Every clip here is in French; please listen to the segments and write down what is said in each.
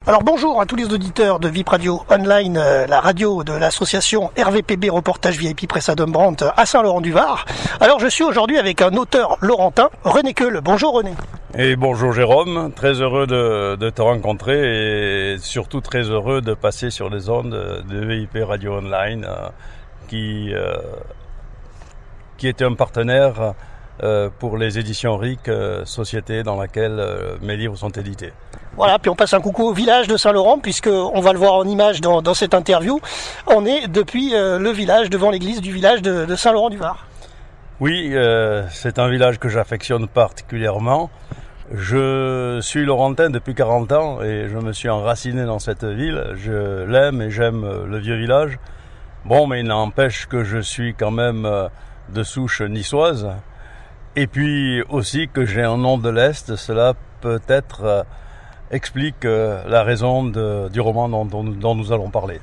Alors bonjour à tous les auditeurs de VIP Radio Online, la radio de l'association RVPB Reportage VIP Presse Adam Brandt à Saint-Laurent-du-Var. Alors je suis aujourd'hui avec un auteur laurentin, René Keul. Bonjour René. Et bonjour Jérôme, très heureux de te rencontrer et surtout très heureux de passer sur les ondes de VIP Radio Online qui était un partenaire pour les éditions RIC, société dans laquelle mes livres sont édités. Voilà, puis on passe un coucou au village de Saint-Laurent, puisqu'on va le voir en image dans cette interview. On est depuis le village, devant l'église du village de Saint-Laurent-du-Var. Oui, c'est un village que j'affectionne particulièrement. Je suis laurentin depuis 40 ans et je me suis enraciné dans cette ville. Je l'aime et j'aime le vieux village. Bon, mais il n'empêche que je suis quand même de souche niçoise. Et puis aussi que j'ai un nom de l'Est, cela peut-être explique la raison du roman dont nous allons parler.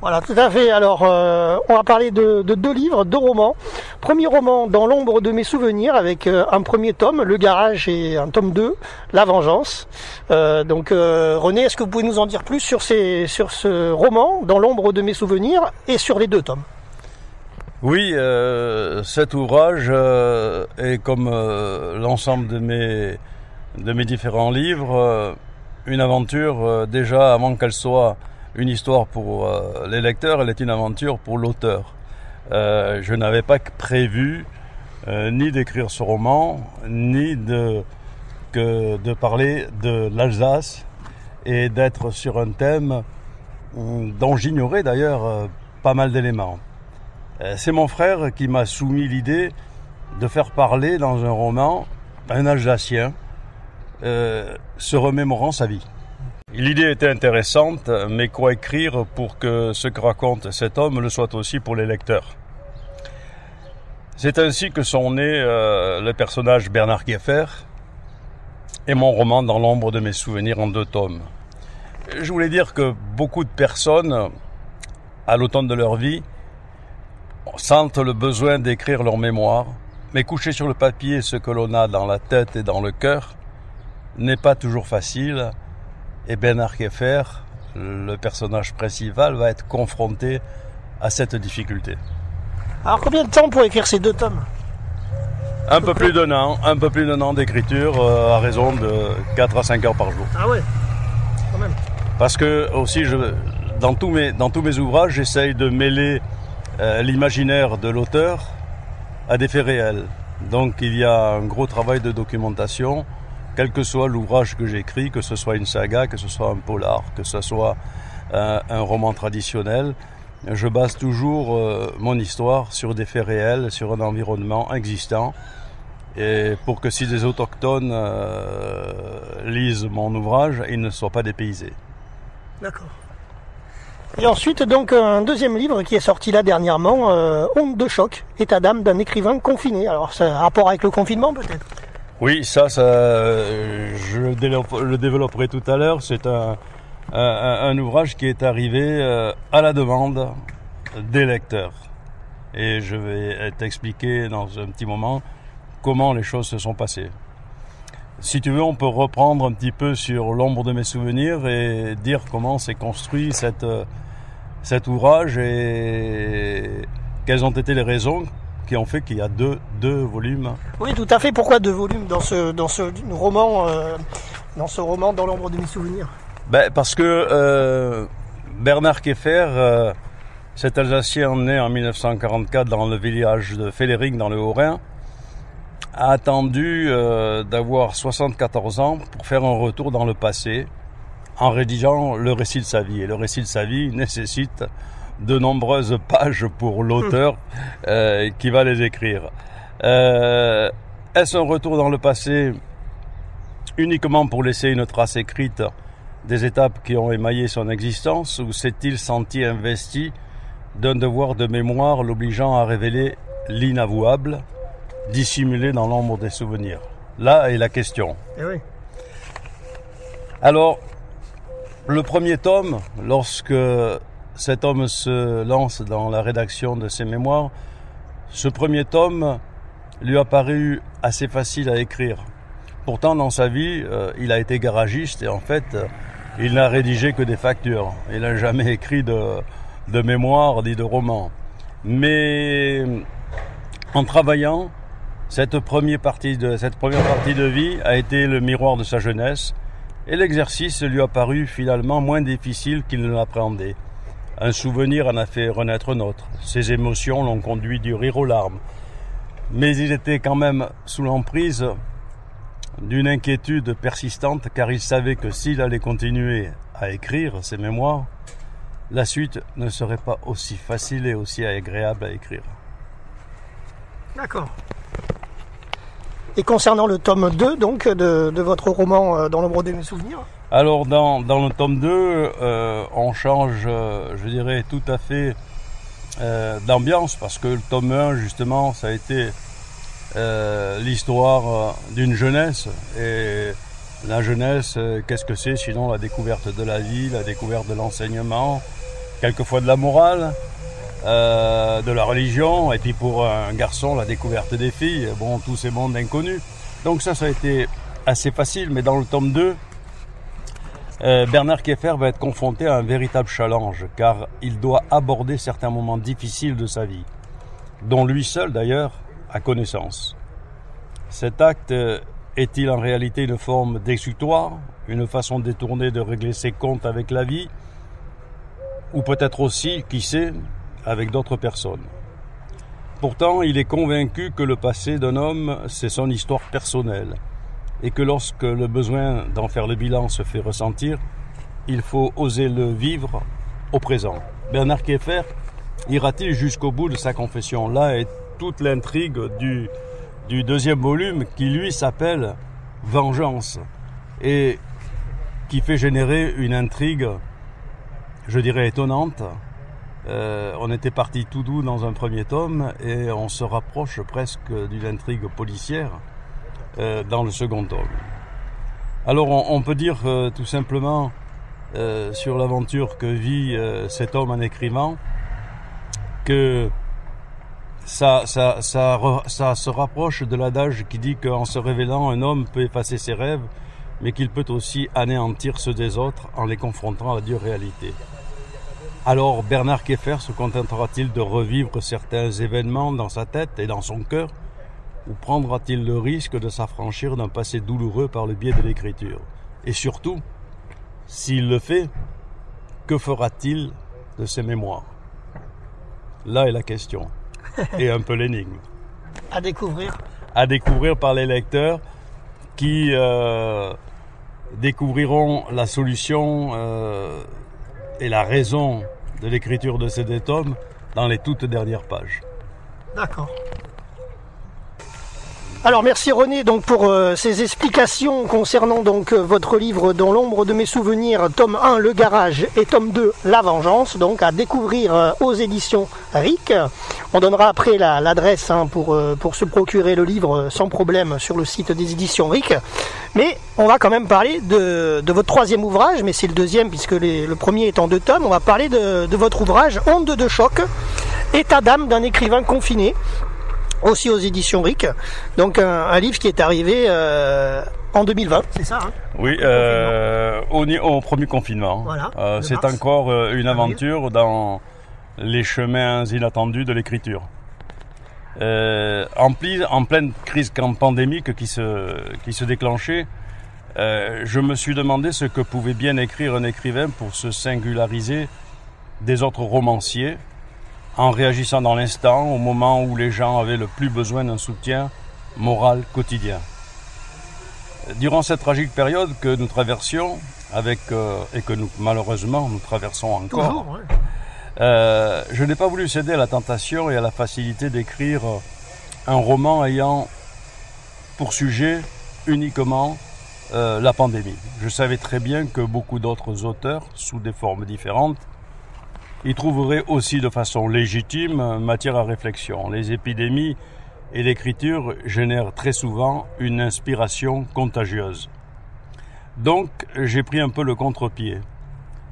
Voilà, tout à fait. Alors, on va parler de deux livres, deux romans. Premier roman, Dans l'ombre de mes souvenirs, avec un premier tome, Le Garage, et un tome 2, La Vengeance. René, est-ce que vous pouvez nous en dire plus sur ce roman, Dans l'ombre de mes souvenirs, et sur les deux tomes? Oui, cet ouvrage est comme l'ensemble de mes différents livres, une aventure déjà avant qu'elle soit une histoire pour les lecteurs, elle est une aventure pour l'auteur. Je n'avais pas prévu ni d'écrire ce roman, ni de parler de l'Alsace et d'être sur un thème dont j'ignorais d'ailleurs pas mal d'éléments. C'est mon frère qui m'a soumis l'idée de faire parler dans un roman un Alsacien se remémorant sa vie. L'idée était intéressante, mais quoi écrire pour que ce que raconte cet homme le soit aussi pour les lecteurs? C'est ainsi que sont nés le personnage Bernard Kieffer et mon roman Dans l'ombre de mes souvenirs en 2 tomes. Je voulais dire que beaucoup de personnes, à l'automne de leur vie, sentent le besoin d'écrire leur mémoire, mais coucher sur le papier ce que l'on a dans la tête et dans le cœur n'est pas toujours facile, et Bernard Kieffer, le personnage principal, va être confronté à cette difficulté. Alors combien de temps pour écrire ces 2 tomes? Un peu plus d'un an d'écriture à raison de 4 à 5 heures par jour. Ah ouais, quand même. Parce que aussi, dans tous mes ouvrages, j'essaye de mêler l'imaginaire de l'auteur à des faits réels. Donc il y a un gros travail de documentation, quel que soit l'ouvrage que j'écris, que ce soit une saga, que ce soit un polar, que ce soit un roman traditionnel. Je base toujours mon histoire sur des faits réels, sur un environnement existant, et pour que si des autochtones lisent mon ouvrage, ils ne soient pas dépaysés. D'accord. Et ensuite, donc, un deuxième livre qui est sorti là dernièrement, Onde de choc, état d'âme d'un écrivain confiné. Alors, ça a un rapport avec le confinement, peut-être? Oui, ça je le développerai tout à l'heure. C'est un ouvrage qui est arrivé à la demande des lecteurs. Et je vais t'expliquer dans un petit moment comment les choses se sont passées. Si tu veux, on peut reprendre un petit peu sur l'ombre de mes souvenirs et dire comment s'est construit cet ouvrage et quelles ont été les raisons qui ont fait qu'il y a deux volumes. Oui, tout à fait. Pourquoi 2 volumes dans ce roman, Dans l'ombre de mes souvenirs? Parce que Bernard Kieffer, cet Alsacien né en 1944 dans le village de Fellering dans le Haut-Rhin, a attendu d'avoir 74 ans pour faire un retour dans le passé en rédigeant le récit de sa vie. Et le récit de sa vie nécessite de nombreuses pages pour l'auteur qui va les écrire. Est-ce un retour dans le passé uniquement pour laisser une trace écrite des étapes qui ont émaillé son existence, ou s'est-il senti investi d'un devoir de mémoire l'obligeant à révéler l'inavouable, dissimulé dans l'ombre des souvenirs? Là est la question. Eh oui. Alors, le premier tome, lorsque cet homme se lance dans la rédaction de ses mémoires, ce premier tome lui a paru assez facile à écrire. Pourtant, dans sa vie, il a été garagiste et en fait, il n'a rédigé que des factures. Il n'a jamais écrit de mémoire ni de roman. Mais en travaillant, cette première partie de vie a été le miroir de sa jeunesse, et l'exercice lui a paru finalement moins difficile qu'il ne l'appréhendait. Un souvenir en a fait renaître un autre. Ses émotions l'ont conduit du rire aux larmes. Mais il était quand même sous l'emprise d'une inquiétude persistante, car il savait que s'il allait continuer à écrire ses mémoires, la suite ne serait pas aussi facile et aussi agréable à écrire. D'accord. Et concernant le tome 2 donc, de votre roman Dans l'ombre de mes souvenirs? Alors dans le tome 2, on change, je dirais, tout à fait d'ambiance, parce que le tome 1, justement, ça a été l'histoire d'une jeunesse. Et la jeunesse, qu'est-ce que c'est sinon la découverte de la vie, la découverte de l'enseignement, quelquefois de la morale, de la religion, et puis pour un garçon, la découverte des filles, bon, tous ces mondes inconnus. Donc ça a été assez facile, mais dans le tome 2, Bernard Kieffer va être confronté à un véritable challenge, car il doit aborder certains moments difficiles de sa vie, dont lui seul d'ailleurs a connaissance. Cet acte est-il en réalité une forme d'exutoire, une façon détournée de régler ses comptes avec la vie, ou peut-être aussi, qui sait, avec d'autres personnes. Pourtant, il est convaincu que le passé d'un homme, c'est son histoire personnelle, et que lorsque le besoin d'en faire le bilan se fait ressentir, il faut oser le vivre au présent. Bernard Kieffer ira-t-il jusqu'au bout de sa confession? Là est toute l'intrigue du deuxième volume, qui lui s'appelle Vengeance, et qui fait générer une intrigue, je dirais, étonnante. On était parti tout doux dans un premier tome, et on se rapproche presque d'une intrigue policière dans le second tome. Alors on peut dire tout simplement sur l'aventure que vit cet homme en écrivant, que ça se rapproche de l'adage qui dit qu'en se révélant, un homme peut effacer ses rêves, mais qu'il peut aussi anéantir ceux des autres en les confrontant à la dure réalité. Alors Bernard Kieffer se contentera-t-il de revivre certains événements dans sa tête et dans son cœur, ou prendra-t-il le risque de s'affranchir d'un passé douloureux par le biais de l'écriture? Et surtout, s'il le fait, que fera-t-il de ses mémoires? Là est la question, et un peu l'énigme. À découvrir. À découvrir par les lecteurs qui découvriront la solution et la raison de l'écriture de ces deux tomes dans les toutes dernières pages. D'accord. Alors merci René donc pour ces explications concernant donc votre livre Dans l'ombre de mes souvenirs, tome 1 Le Garage et tome 2 La Vengeance, donc à découvrir aux éditions RIC. On donnera après l'adresse pour se procurer le livre sans problème sur le site des éditions RIC. Mais on va quand même parler de votre troisième ouvrage, mais c'est le deuxième puisque le premier est en 2 tomes. On va parler de votre ouvrage Onde de choc, état d'âme d'un écrivain confiné, aussi aux éditions RIC, donc un livre qui est arrivé en 2020, c'est ça hein? Oui, au premier confinement. Voilà, c'est encore une aventure dans les chemins inattendus de l'écriture. En pleine crise pandémique qui se déclenchait, je me suis demandé ce que pouvait bien écrire un écrivain pour se singulariser des autres romanciers, en réagissant dans l'instant, au moment où les gens avaient le plus besoin d'un soutien moral quotidien. Durant cette tragique période que nous traversions, et que malheureusement nous traversons encore, toujours, ouais. Je n'ai pas voulu céder à la tentation et à la facilité d'écrire un roman ayant pour sujet uniquement la pandémie. Je savais très bien que beaucoup d'autres auteurs, sous des formes différentes, y trouveraient aussi de façon légitime matière à réflexion. Les épidémies et l'écriture génèrent très souvent une inspiration contagieuse. Donc, j'ai pris un peu le contre-pied.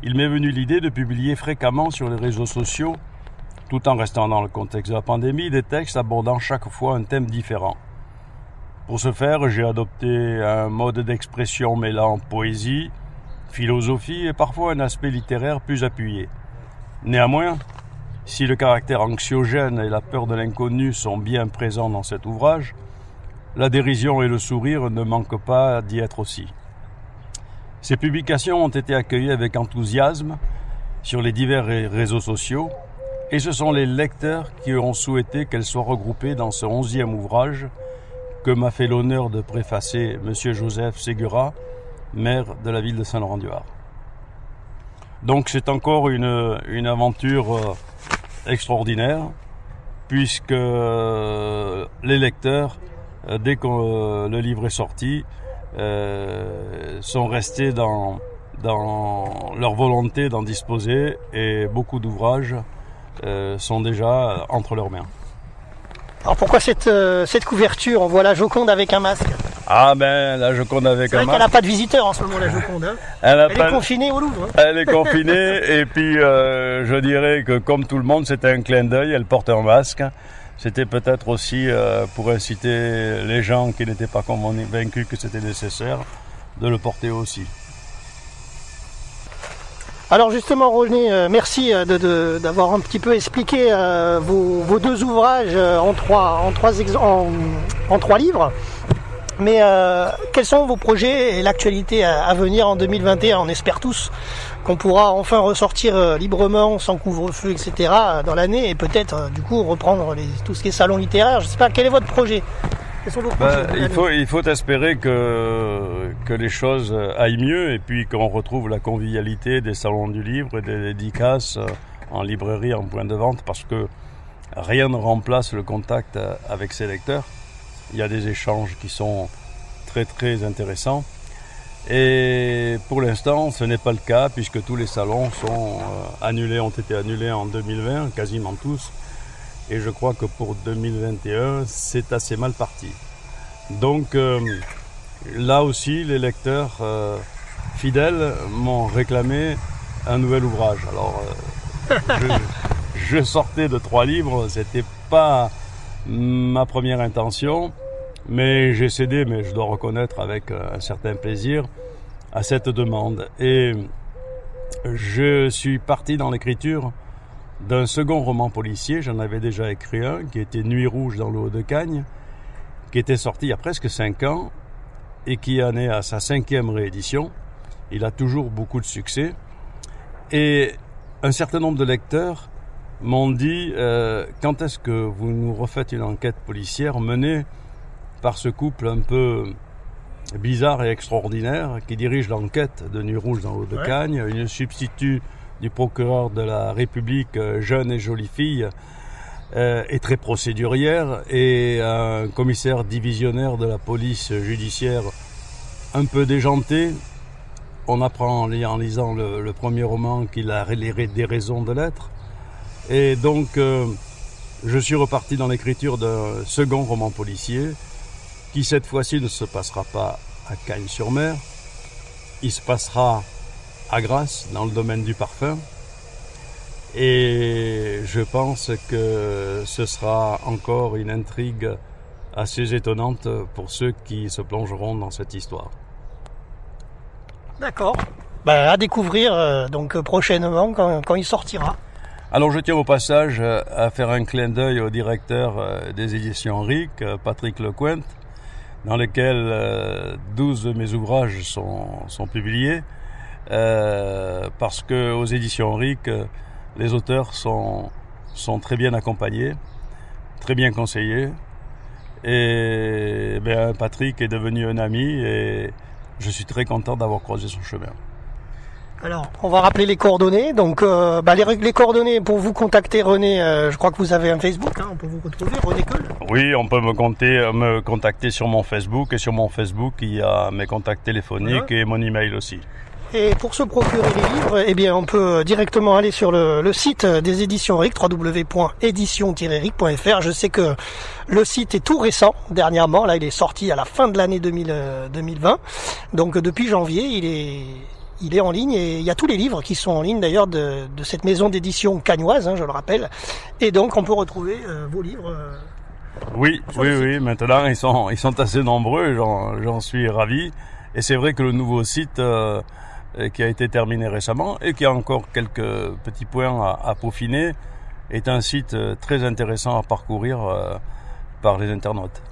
Il m'est venu l'idée de publier fréquemment sur les réseaux sociaux, tout en restant dans le contexte de la pandémie, des textes abordant chaque fois un thème différent. Pour ce faire, j'ai adopté un mode d'expression mêlant poésie, philosophie et parfois un aspect littéraire plus appuyé. Néanmoins, si le caractère anxiogène et la peur de l'inconnu sont bien présents dans cet ouvrage, la dérision et le sourire ne manquent pas d'y être aussi. Ces publications ont été accueillies avec enthousiasme sur les divers réseaux sociaux et ce sont les lecteurs qui ont souhaité qu'elles soient regroupées dans ce 11e ouvrage que m'a fait l'honneur de préfacer M. Joseph Ségura, maire de la ville de Saint-Laurent-du-Var. Donc c'est encore une aventure extraordinaire puisque les lecteurs, dès que le livre est sorti, sont restés dans leur volonté d'en disposer et beaucoup d'ouvrages sont déjà entre leurs mains. Alors pourquoi cette couverture? On voit la Joconde avec un masque. Ah ben la Joconde avec un masque. C'est vrai qu'elle n'a pas de visiteurs en ce moment, la Joconde. Hein. Elle est confinée au Louvre. Hein. Elle est confinée et puis je dirais que comme tout le monde, c'était un clin d'œil. Elle porte un masque. C'était peut-être aussi pour inciter les gens qui n'étaient pas convaincus que c'était nécessaire de le porter aussi. Alors justement René, merci d'avoir un petit peu expliqué vos deux ouvrages en trois livres. Mais quels sont vos projets et l'actualité à venir en 2021? On espère tous qu'on pourra enfin ressortir librement, sans couvre-feu, etc. dans l'année et peut-être du coup reprendre tout ce qui est salon littéraire. Je ne sais pas, quel est votre projet? Quels sont vos projets il faut espérer que les choses aillent mieux et puis qu'on retrouve la convivialité des salons du livre et des dédicaces en librairie, en point de vente, parce que rien ne remplace le contact avec ses lecteurs. Il y a des échanges qui sont très très intéressants et pour l'instant ce n'est pas le cas puisque tous les salons sont ont été annulés en 2020, quasiment tous, et je crois que pour 2021 c'est assez mal parti. Donc là aussi les lecteurs fidèles m'ont réclamé un nouvel ouvrage. Alors je sortais de 3 livres, c'était pas ma première intention, mais j'ai cédé, mais je dois reconnaître avec un certain plaisir, à cette demande. Et je suis parti dans l'écriture d'un second roman policier. J'en avais déjà écrit un, qui était Nuit rouge dans le Haut-de-Cagne, qui était sorti il y a presque 5 ans et qui en est à sa 5e réédition. Il a toujours beaucoup de succès. Et un certain nombre de lecteurs m'ont dit quand est-ce que vous nous refaites une enquête policière menée par ce couple un peu bizarre et extraordinaire qui dirige l'enquête de Nuit rouge dans le Haut-de-Cagne, une substitut du procureur de la République, jeune et jolie fille, et très procédurière, et un commissaire divisionnaire de la police judiciaire un peu déjanté. On apprend en lisant le premier roman qu'il a des raisons de l'être. Et donc, je suis reparti dans l'écriture d'un second roman policier qui, cette fois-ci, ne se passera pas à Cagnes-sur-Mer. Il se passera à Grasse, dans le domaine du parfum. Et je pense que ce sera encore une intrigue assez étonnante pour ceux qui se plongeront dans cette histoire. D'accord. À découvrir donc prochainement quand il sortira. Alors je tiens au passage à faire un clin d'œil au directeur des éditions RIC, Patrick Lecointe, dans lequel 12 de mes ouvrages sont publiés, parce que aux éditions RIC, les auteurs sont très bien accompagnés, très bien conseillés, et Patrick est devenu un ami et je suis très content d'avoir croisé son chemin. Alors, on va rappeler les coordonnées. Donc, les coordonnées pour vous contacter, René, je crois que vous avez un Facebook, hein, on peut vous retrouver, René Coll. Oui, on peut me contacter sur mon Facebook, et sur mon Facebook, il y a mes contacts téléphoniques et mon email aussi. Et pour se procurer les livres, on peut directement aller sur le site des éditions RIC, www.édition-ric.fr. Je sais que le site est tout récent, dernièrement. Là, il est sorti à la fin de l'année 2020. Donc, depuis janvier, il est en ligne et il y a tous les livres qui sont en ligne d'ailleurs de cette maison d'édition cagnoise, je le rappelle. Et donc on peut retrouver vos livres. Oui. Maintenant ils sont assez nombreux, j'en suis ravi. Et c'est vrai que le nouveau site et qui a été terminé récemment et qui a encore quelques petits points à peaufiner, est un site très intéressant à parcourir par les internautes.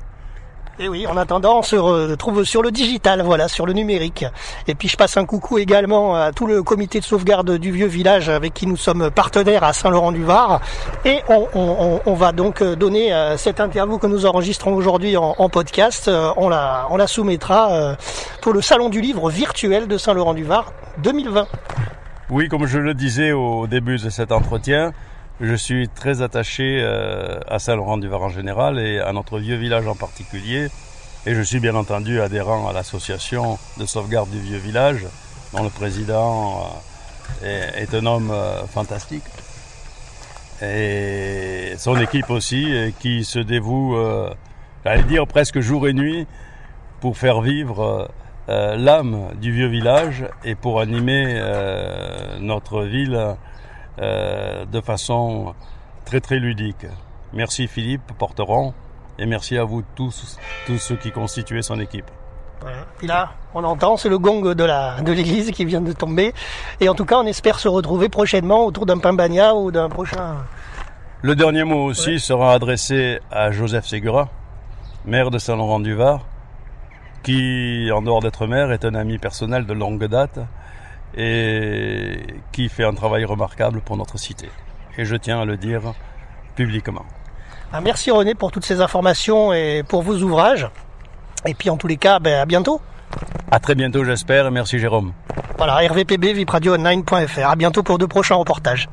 Et oui, en attendant, on se retrouve sur le digital, voilà, sur le numérique. Et puis je passe un coucou également à tout le comité de sauvegarde du vieux village avec qui nous sommes partenaires à Saint-Laurent-du-Var. Et on va donc donner cette interview que nous enregistrons aujourd'hui en podcast. On la soumettra pour le salon du livre virtuel de Saint-Laurent-du-Var 2020. Oui, comme je le disais au début de cet entretien, je suis très attaché à Saint-Laurent-du-Var en général et à notre vieux village en particulier. Et je suis bien entendu adhérent à l'association de sauvegarde du vieux village, dont le président est un homme fantastique. Et son équipe aussi, qui se dévoue, j'allais dire presque jour et nuit, pour faire vivre l'âme du vieux village et pour animer notre ville de façon très très ludique. Merci Philippe Porteron et merci à vous tous ceux qui constituaient son équipe. Voilà. Puis là, on entend, c'est le gong de l'église qui vient de tomber. Et en tout cas, on espère se retrouver prochainement autour d'un pain bagna ou d'un prochain... Le dernier mot aussi sera adressé à Joseph Ségura, maire de Saint-Laurent-du-Var, qui, en dehors d'être maire, est un ami personnel de longue date et qui fait un travail remarquable pour notre cité. Et je tiens à le dire publiquement. Merci René pour toutes ces informations et pour vos ouvrages. Et puis en tous les cas, à bientôt. À très bientôt j'espère et merci Jérôme. Voilà, RVPB, vipradio9.fr. À bientôt pour de prochains reportages.